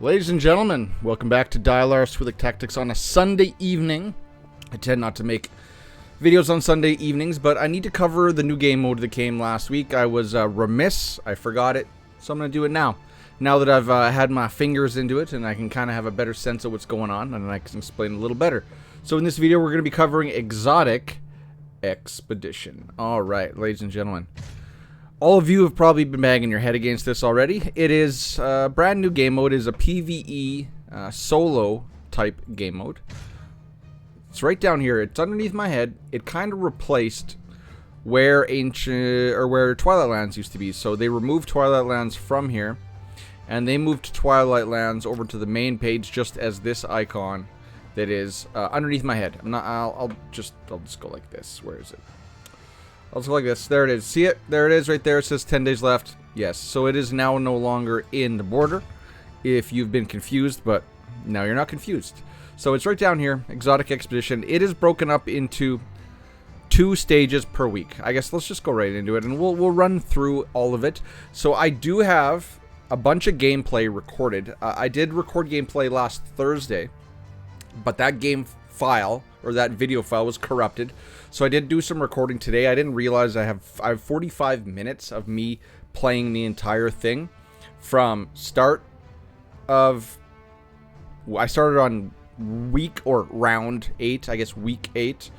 Ladies and gentlemen, welcome back to Dialar Swillick Tactics on a Sunday evening. I tend not to make videos on Sunday evenings, but I need to cover the new game mode that came last week. I was remiss. I forgot it, so I'm going to do it now. Now that I've had my fingers into it and I can kind of have a better sense of what's going on, and I can explain a little better. So in this video, we're going to be covering Exotic Expedition. Alright, ladies and gentlemen. All of you have probably been banging your head against this already. It is a brand new game mode. It is a PvE solo type game mode. It's right down here. It's underneath my head. It kind of replaced where Twilight Lands used to be. So they removed Twilight Lands from here, and they moved Twilight Lands over to the main page, just as this icon that is underneath my head. I'll just go like this. Where is it? I'll just go like this. There it is. See it? There it is right there. It says 10 days left. Yes. So it is now no longer in the border if you've been confused, but now you're not confused. So it's right down here, Exotic Expedition. It is broken up into 2 stages per week. I guess let's just go right into it, and we'll run through all of it. So I do have a bunch of gameplay recorded. I did record gameplay last Thursday, but that game file, or that video file, was corrupted. So I did do some recording today. I didn't realize I have 45 minutes of me playing the entire thing from start of... I started on round 8, I guess week 8,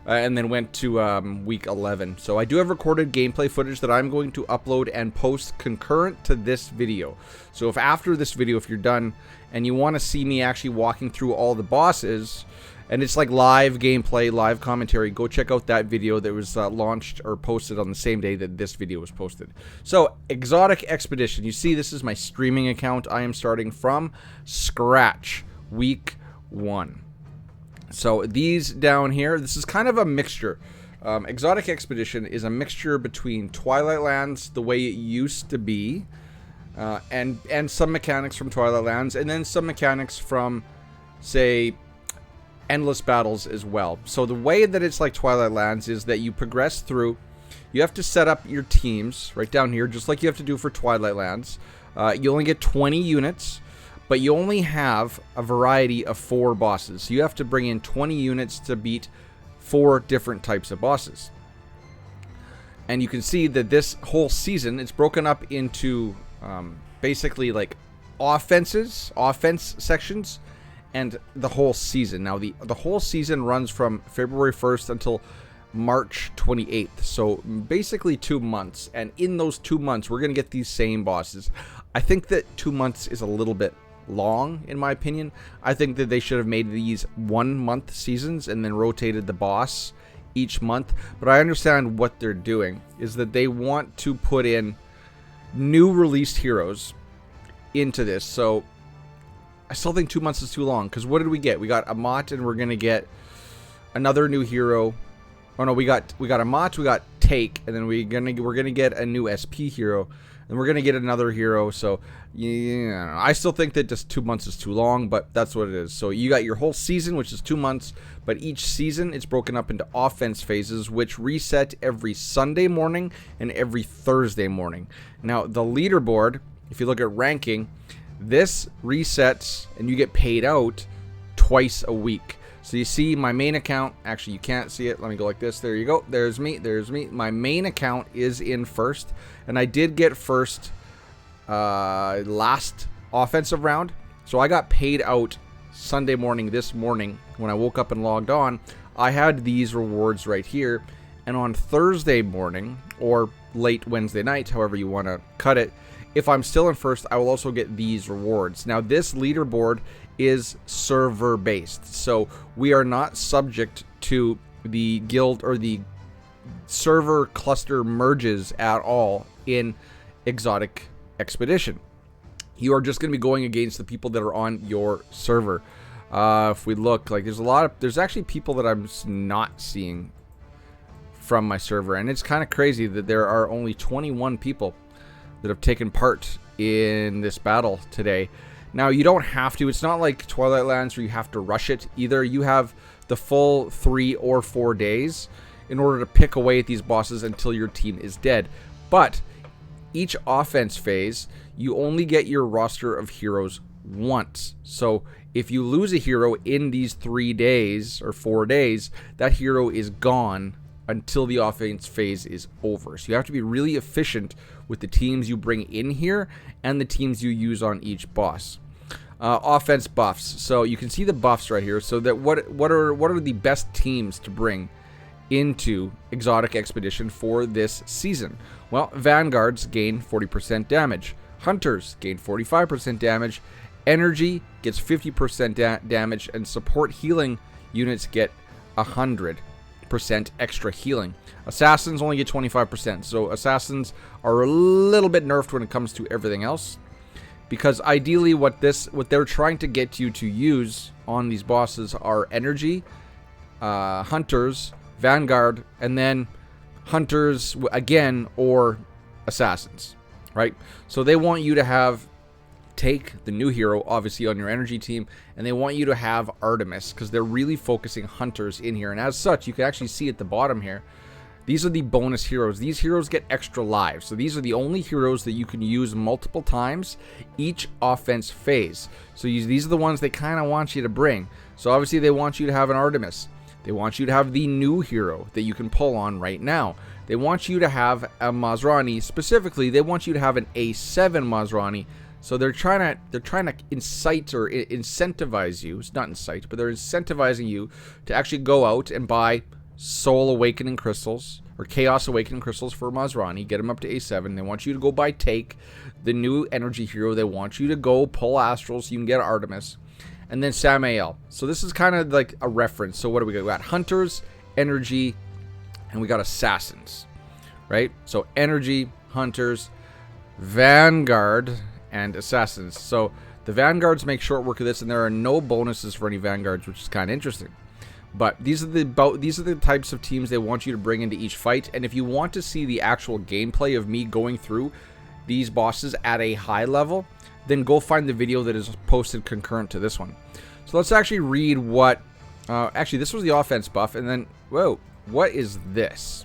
and then went to week 11. So I do have recorded gameplay footage that I'm going to upload and post concurrent to this video. So if after this video, if you're done and you want to see me actually walking through all the bosses, and it's like live gameplay, live commentary, go check out that video that was launched or posted on the same day that this video was posted. So, Exotic Expedition. You see, this is my streaming account. I am starting from scratch, week 1. So, these down here, this is kind of a mixture. Exotic Expedition is a mixture between Twilight Lands, the way it used to be, and some mechanics from Twilight Lands, and then some mechanics from, say, Endless Battles as well. So the way that it's like Twilight Lands is that you progress through, you have to set up your teams right down here, just like you have to do for Twilight Lands. You only get 20 units, but you only have a variety of 4 bosses. So you have to bring in 20 units to beat 4 different types of bosses. And you can see that this whole season, it's broken up into basically like offense sections, and the whole season. Now, the whole season runs from February 1st until March 28th. So, basically 2 months. And in those 2 months, we're going to get these same bosses. I think that 2 months is a little bit long, in my opinion. I think that they should have made these 1-month seasons and then rotated the boss each month. But I understand what they're doing is that they want to put in new released heroes into this. So, I still think 2 months is too long, because what did we get? We got a Mott, and we're gonna get another new hero. Oh no, we got a Mott, we got Take, and then we're gonna get a new SP hero, and we're gonna get another hero. So yeah, I still think that just 2 months is too long, but that's what it is. So you got your whole season, which is 2 months, but each season it's broken up into offense phases, which reset every Sunday morning and every Thursday morning. Now the leaderboard, if you look at ranking, this resets and you get paid out twice a week. So you see my main account, actually you can't see it, let me go like this, there you go, there's me. My main account is in first, and I did get first last offensive round, so I got paid out Sunday morning, this morning, when I woke up and logged on. I had these rewards right here, and on Thursday morning, or late Wednesday night, however you want to cut it, if I'm still in first, I will also get these rewards. Now, this leaderboard is server-based, so we are not subject to the guild or the server cluster merges at all in Exotic Expedition. You are just going to be going against the people that are on your server. If we look, like there's actually people that I'm not seeing from my server, and it's kind of crazy that there are only 21 people that have taken part in this battle today. Now, you don't have to. It's not like Twilight Lands where you have to rush it either. You have the full 3 or 4 days in order to pick away at these bosses until your team is dead. But each offense phase, you only get your roster of heroes once. So if you lose a hero in these 3 days or 4 days, that hero is gone until the offense phase is over. So you have to be really efficient with the teams you bring in here and the teams you use on each boss. Offense buffs. So you can see the buffs right here. So that what are the best teams to bring into Exotic Expedition for this season? Well, Vanguards gain 40% damage. Hunters gain 45% damage. Energy gets 50% damage, and support healing units get 100% extra healing. Assassins only get 25%. So assassins are a little bit nerfed when it comes to everything else, because ideally what they're trying to get you to use on these bosses are energy, hunters, Vanguard, and then hunters again, or assassins, right? So they want you to take the new hero, obviously, on your energy team, and they want you to have Artemis, because they're really focusing hunters in here. And as such, you can actually see at the bottom here, these are the bonus heroes. These heroes get extra lives. So these are the only heroes that you can use multiple times each offense phase. So these are the ones they kind of want you to bring. So obviously they want you to have an Artemis. They want you to have the new hero that you can pull on right now. They want you to have a Masrani. Specifically, they want you to have an A7 Masrani. So they're trying to incite or incentivize you. It's not incite, but they're incentivizing you to actually go out and buy Soul Awakening Crystals or Chaos Awakening Crystals for Masrani. Get them up to A7. They want you to go buy Take, the new energy hero. They want you to go pull Astral so you can get Artemis. And then Samael. So this is kind of like a reference. So what do we got? We got Hunters, Energy, and we got Assassins, right? So Energy, Hunters, Vanguard, and Assassins. So the Vanguards make short work of this, and there are no bonuses for any Vanguards, which is kind of interesting. But these are the types of teams they want you to bring into each fight. And if you want to see the actual gameplay of me going through these bosses at a high level, then go find the video that is posted concurrent to this one. So let's actually read what... actually, this was the offense buff, and then... Whoa, what is this?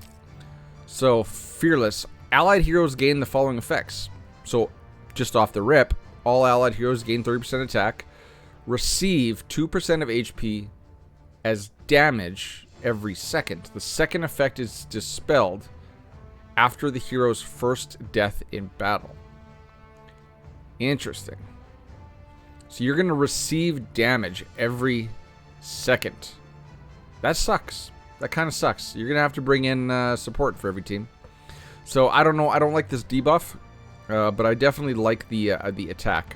So, Fearless. Allied heroes gain the following effects. So, just off the rip, all allied heroes gain 30% attack, receive 2% of HP as damage every second. The second effect is dispelled after the hero's first death in battle. Interesting. So you're going to receive damage every second. That sucks. That kind of sucks. You're going to have to bring in support for every team. So I don't know. I don't like this debuff, but I definitely like the attack.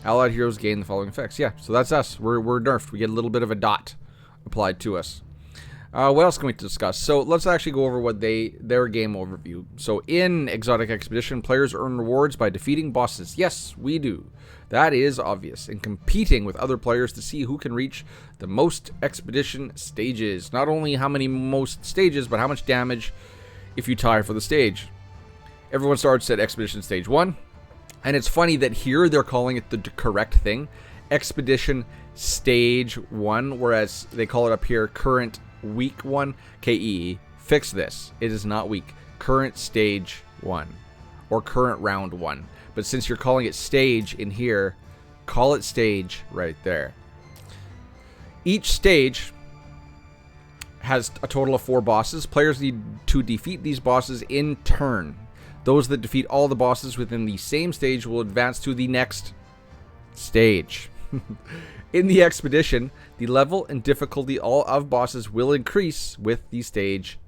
Allied heroes gain the following effects. Yeah, so that's us. We're nerfed. We get a little bit of a dot applied to us. What else can we discuss? So let's actually go over what their game overview. So in Exotic Expedition, players earn rewards by defeating bosses. Yes, we do. That is obvious. And competing with other players to see who can reach the most expedition stages. Not only how many most stages, but how much damage if you tie for the stage. Everyone starts at Expedition Stage 1. And it's funny that here they're calling it the correct thing. Expedition Stage 1, whereas they call it up here Current Week 1. KEE, fix this. It is not week. Current Stage 1. Or Current Round 1. But since you're calling it Stage in here, call it Stage right there. Each stage has a total of 4 bosses. Players need to defeat these bosses in turn. Those that defeat all the bosses within the same stage will advance to the next stage. In the expedition, the level and difficulty of bosses will increase with the stage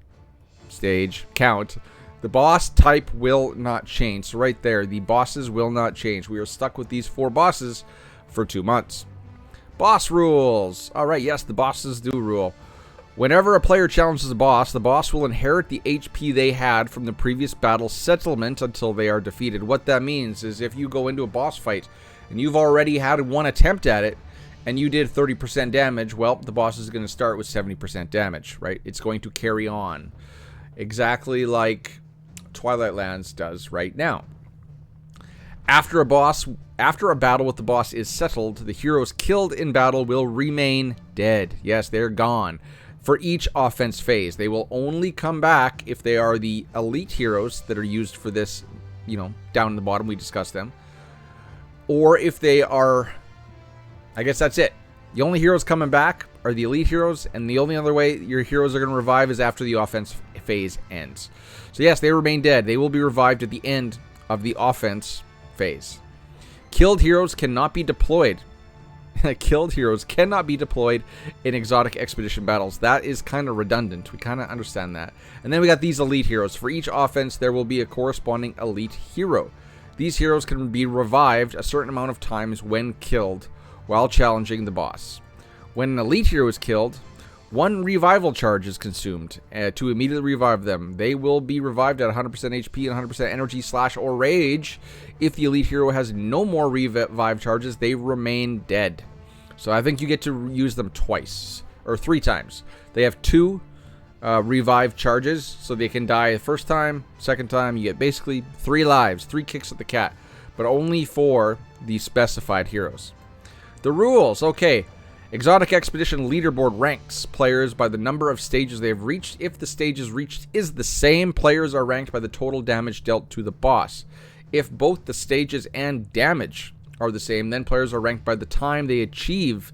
count. The boss type will not change. So right there, the bosses will not change. We are stuck with these 4 bosses for 2 months. Boss rules. Alright, yes, the bosses do rule. Whenever a player challenges a boss, the boss will inherit the HP they had from the previous battle settlement until they are defeated. What that means is if you go into a boss fight and you've already had 1 attempt at it and you did 30% damage, well, the boss is going to start with 70% damage, right? It's going to carry on. Exactly like Twilight Lands does right now. After a battle with the boss is settled, the heroes killed in battle will remain dead. Yes, they're gone. For each offense phase, they will only come back if they are the elite heroes that are used for this, you know, down in the bottom, we discussed them. or if they are, I guess that's it. The only heroes coming back are the elite heroes, and the only other way your heroes are going to revive is after the offense phase ends. So yes, they remain dead. They will be revived at the end of the offense phase. Killed heroes cannot be deployed. Killed heroes cannot be deployed in exotic expedition battles. That is kind of redundant. We kind of understand that. And then we got these elite heroes. For each offense, there will be a corresponding elite hero. These heroes can be revived a certain amount of times when killed while challenging the boss. When an elite hero is killed, 1 revival charge is consumed to immediately revive them. They will be revived at 100% HP and 100% energy / or rage. If the elite hero has no more revive charges, they remain dead. So I think you get to use them twice, or 3 times. They have 2 revive charges, so they can die the first time, second time. You get basically 3 lives, 3 kicks at the cat, but only for the specified heroes. The rules, okay. Exotic Expedition Leaderboard ranks players by the number of stages they have reached. If the stages reached is the same, players are ranked by the total damage dealt to the boss. If both the stages and damage are the same, then players are ranked by the time they achieve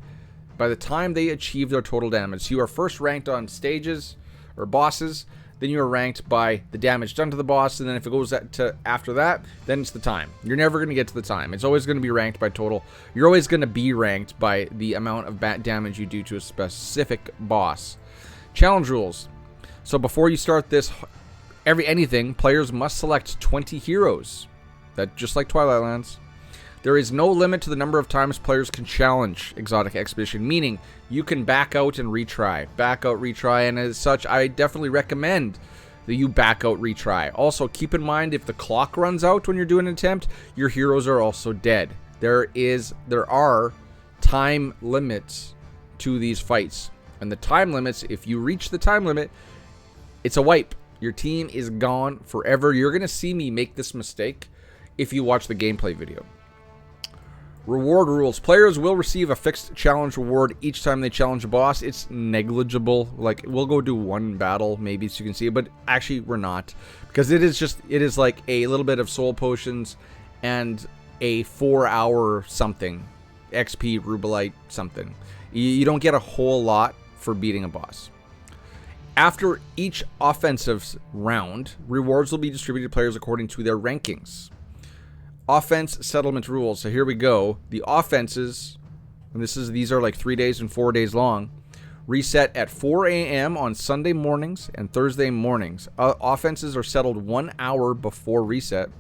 their total damage. So you are first ranked on stages or bosses, then you are ranked by the damage done to the boss, and then if it goes to after that, then it's the time. You're never going to get to the time. It's always going to be ranked by total. You're always going to be ranked by the amount of damage you do to a specific boss. Challenge rules. So before you start this, anything, players must select 20 heroes. That just like Twilight Lands. There is no limit to the number of times players can challenge Exotic Expedition, meaning you can back out and retry. Back out, retry, and as such, I definitely recommend that you back out, retry. Also, keep in mind, if the clock runs out when you're doing an attempt, your heroes are also dead. There are time limits to these fights. And the time limits, if you reach the time limit, it's a wipe. Your team is gone forever. You're going to see me make this mistake if you watch the gameplay video. Reward rules. Players will receive a fixed challenge reward each time they challenge a boss. It's negligible. Like, we'll go do 1 battle, maybe, so you can see it, but actually we're not. Because it is like a little bit of soul potions and a 4-hour something. XP, Rubelite, something. You don't get a whole lot for beating a boss. After each offensive round, rewards will be distributed to players according to their rankings. Offense settlement rules. So here we go. The offenses, and these are like 3 days and 4 days long, reset at 4 a.m. on Sunday mornings and Thursday mornings. Offenses are settled 1 hour before reset.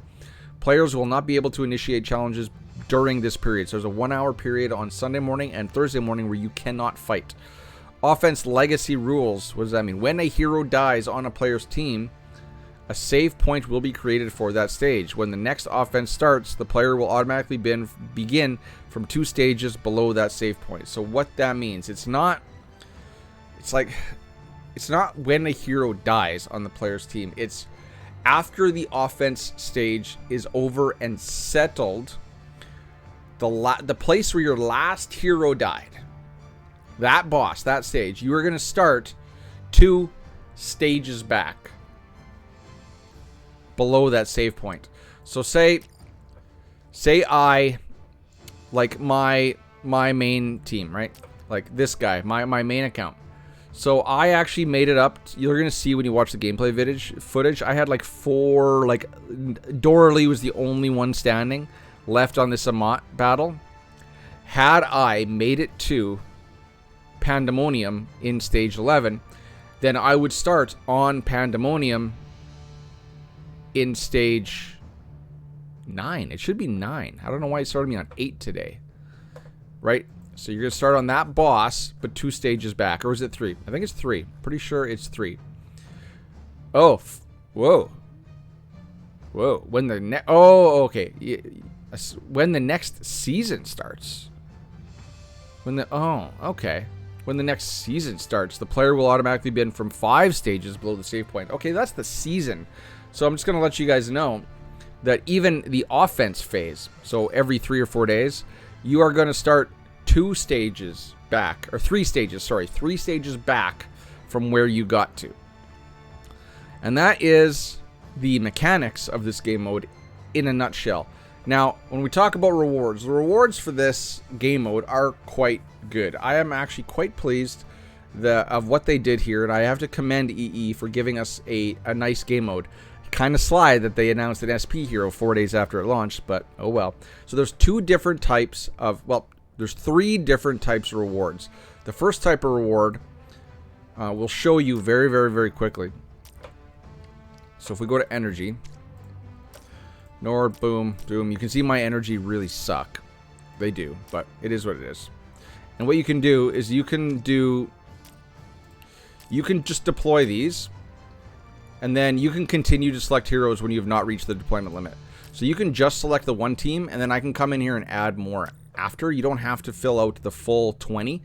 Players will not be able to initiate challenges during this period. So there's a 1 hour period on Sunday morning and Thursday morning where you cannot fight. Offense legacy rules. What does that mean? When a hero dies on a player's team, a save point will be created for that stage. When the next offense starts, the player will automatically begin from 2 stages below that save point. So what that means, it's not when a hero dies on the player's team. It's after the offense stage is over and settled, the place where your last hero died, that boss, that stage, you are going to start 2 stages back below that save point. So say I, like my main team, right? Like this guy, my main account. So I actually made it up. You're going to see when you watch the gameplay footage. I had like 4, like Doralee was the only one standing left on this Amat battle. Had I made it to Pandemonium in stage 11, then I would start on Pandemonium in stage 9. It should be 9. I don't know why it started me on 8 today. Right? So you're going to start on that boss, but 2 stages back. Or is it 3? I think it's 3. Pretty sure it's 3. Oh. Whoa. Whoa. Okay. When the next season starts. Okay. When the next season starts, the player will automatically be in from 5 stages below the save point. Okay, that's the season. So I'm just going to let you guys know that even the offense phase, so every 3 or 4 days, you are going to start 2 stages back, or 3 stages, sorry, 3 stages back from where you got to. And that is the mechanics of this game mode in a nutshell. Now, when we talk about rewards, the rewards for this game mode are quite good. I am actually quite pleased of what they did here, and I have to commend EE for giving us a nice game mode. Kind of sly that they announced an SP hero 4 days after it launched, but oh well. So there's two different types of, well, there's three different types of rewards. The first type of reward we'll show you very, very, very quickly. So if we go to energy, Nord, boom, boom. You can see my energy really suck. They do, but it is what it is. And what you can do is you can just deploy these, and then you can continue to select heroes when you have not reached the deployment limit. So you can just select the one team, and then I can come in here and add more after. You don't have to fill out the full 20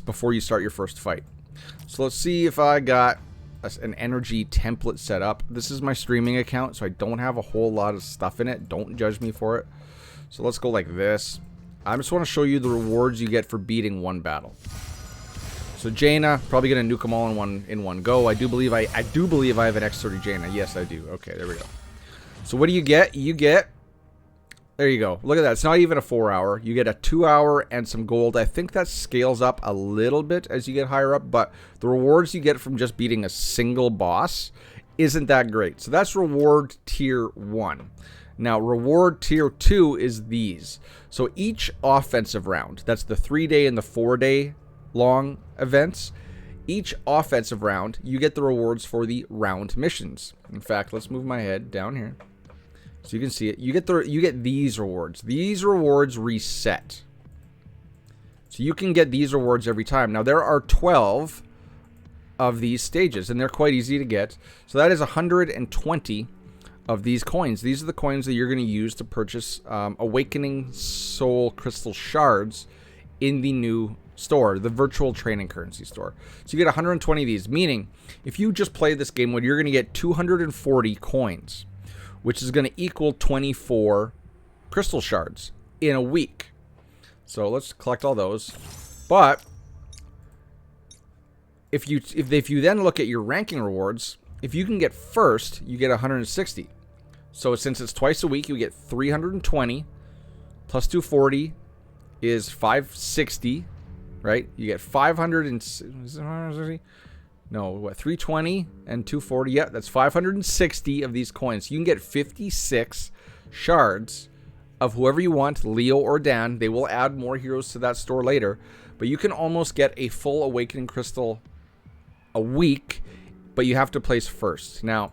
before you start your first fight. So let's see if I got an energy template set up. This is my streaming account, so I don't have a whole lot of stuff in it. Don't judge me for it. So let's go like this. I just want to show you the rewards you get for beating one battle. So Jaina, probably gonna nuke them all in one go. I do believe I have an X30 Jaina. Yes, I do. Okay, there we go. So what do you get? You get, there you go. Look at that. It's not even a 4-hour. You get a 2-hour and some gold. I think that scales up a little bit as you get higher up, but the rewards you get from just beating a single boss isn't that great. So that's reward tier 1. Now, reward tier 2 is these. So each offensive round, that's the 3-day and the 4-day long events, each offensive round, you get the rewards for the round missions. In fact, let's move my head down here so you can see it. You get these rewards. These rewards reset. So you can get these rewards every time. Now, there are 12 of these stages, and they're quite easy to get. So that is 120 of these coins. These are the coins that you're going to use to purchase Awakening Soul Crystal Shards in the new store, the virtual training currency store. So you get 120 of these, meaning if you just play this game mode, you're going to get 240 coins, which is going to equal 24 crystal shards in a week. So let's collect all those. But if you then look at your ranking rewards, if you can get first, you get 160. So since it's twice a week, you get 320 plus 240 is 560, right? You get 560. No, what, 320 and 240? Yeah, that's 560 of these coins. You can get 56 shards of whoever you want, Leo or Dan. They will add more heroes to that store later, but you can almost get a full Awakening Crystal a week, but you have to place first. Now,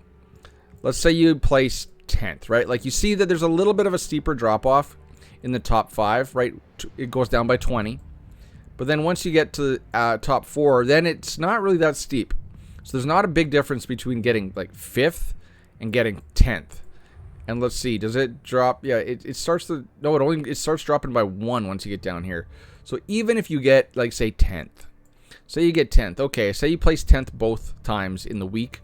let's say you place 10th, right? Like, you see that there's a little bit of a steeper drop-off in the top 5, right? It goes down by 20. But then once you get to top 4, then it's not really that steep. So there's not a big difference between getting like 5th and getting 10th. And let's see, does it drop? Yeah, it starts to, no, it starts dropping by 1 once you get down here. So even if you get, like, say 10th, say you get 10th, okay, say you place 10th both times in the week.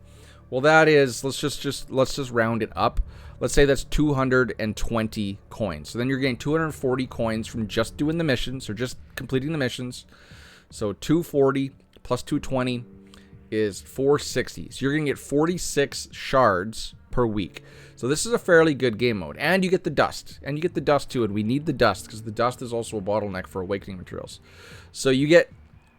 Well, that is, let's just round it up. Let's say that's 220 coins. So then you're getting 240 coins from just doing the missions, or just completing the missions. So 240 plus 220 is 460. So you're going to get 46 shards per week. So this is a fairly good game mode. And you get the dust. And you get the dust too, and we need the dust because the dust is also a bottleneck for awakening materials. So you get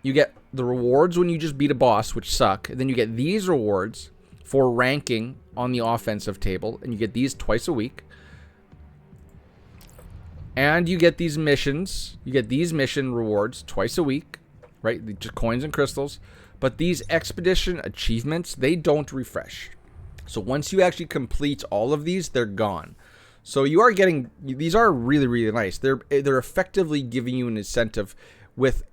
the rewards when you just beat a boss, which suck. And then you get these rewards for ranking on the offensive table, and you get these twice a week. And you get these missions. You get these mission rewards twice a week, right? Just coins and crystals. But these expedition achievements, they don't refresh. So once you actually complete all of these, they're gone. So you are getting, these are really, really nice. They're effectively giving you an incentive with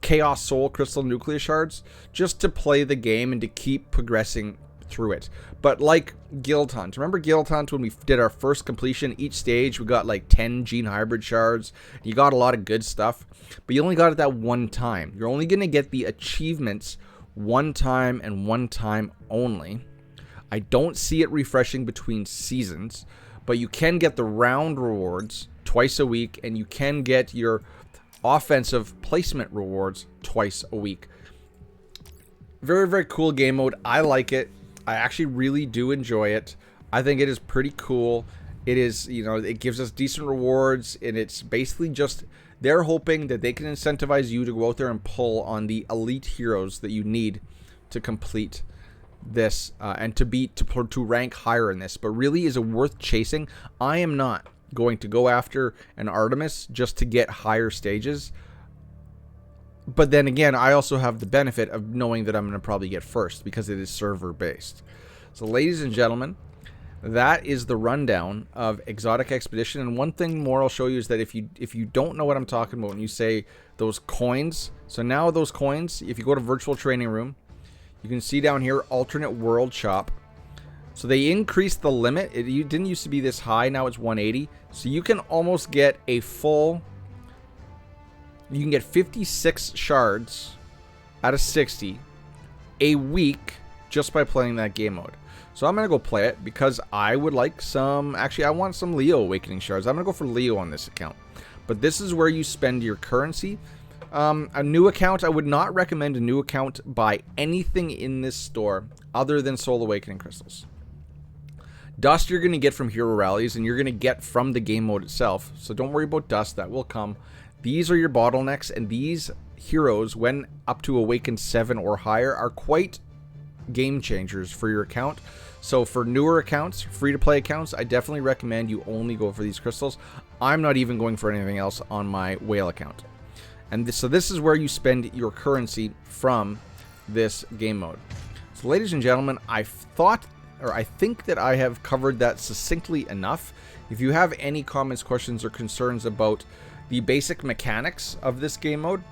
Chaos Soul Crystal Nucleus Shards just to play the game and to keep progressing through it. But like Guild Hunt, remember Guild Hunt when we did our first completion? Each stage we got like 10 Gene Hybrid Shards. You got a lot of good stuff, but you only got it that one time. You're only going to get the achievements one time and one time only. I don't see it refreshing between seasons, but you can get the round rewards twice a week, and you can get your offensive placement rewards twice a week. Very, very cool game mode. I like it. I actually really do enjoy it. I think it is pretty cool. It is, you know, it gives us decent rewards, and it's basically just they're hoping that they can incentivize you to go out there and pull on the elite heroes that you need to complete this and to rank higher in this. But really, is it worth chasing? I am not going to go after an Artemis just to get higher stages. But then again, I also have the benefit of knowing that I'm going to probably get first because it is server based. So ladies and gentlemen, that is the rundown of Exotic Expedition. And one thing more I'll show you is that if you don't know what I'm talking about when you say those coins, so now those coins, if you go to Virtual Training Room, you can see down here Alternate World Shop. So they increased the limit. It didn't used to be this high, now it's 180. So you can almost get a full, you can get 56 shards out of 60 a week just by playing that game mode. So I'm going to go play it because I would like some, actually I want some Leo Awakening shards. I'm going to go for Leo on this account. But this is where you spend your currency. A new account, I would not recommend a new account buy anything in this store other than Soul Awakening crystals. Dust you're going to get from hero rallies, and you're going to get from the game mode itself. So don't worry about dust, that will come. These are your bottlenecks, and these heroes, when up to Awakened 7 or higher, are quite game changers for your account. So for newer accounts, free-to-play accounts, I definitely recommend you only go for these crystals. I'm not even going for anything else on my whale account. And so this is where you spend your currency from this game mode. So ladies and gentlemen, I think that I have covered that succinctly enough. If you have any comments, questions, or concerns about the basic mechanics of this game mode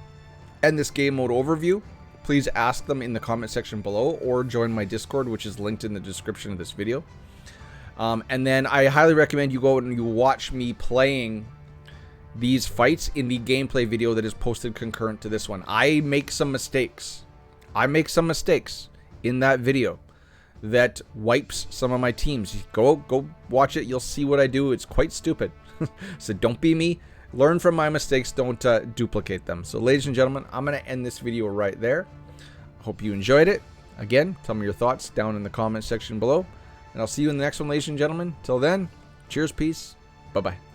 and this game mode overview, please ask them in the comment section below or join my Discord, which is linked in the description of this video. And then I highly recommend you go and you watch me playing these fights in the gameplay video that is posted concurrent to this one. I make some mistakes. I make some mistakes in that video that wipes some of my teams. Go watch it. You'll see what I do. It's quite stupid. So don't be me. Learn from my mistakes. Don't duplicate them. So ladies and gentlemen, I'm going to end this video right there. Hope you enjoyed it. Again, tell me your thoughts down in the comment section below. And I'll see you in the next one, ladies and gentlemen. Till then, cheers, peace. Bye-bye.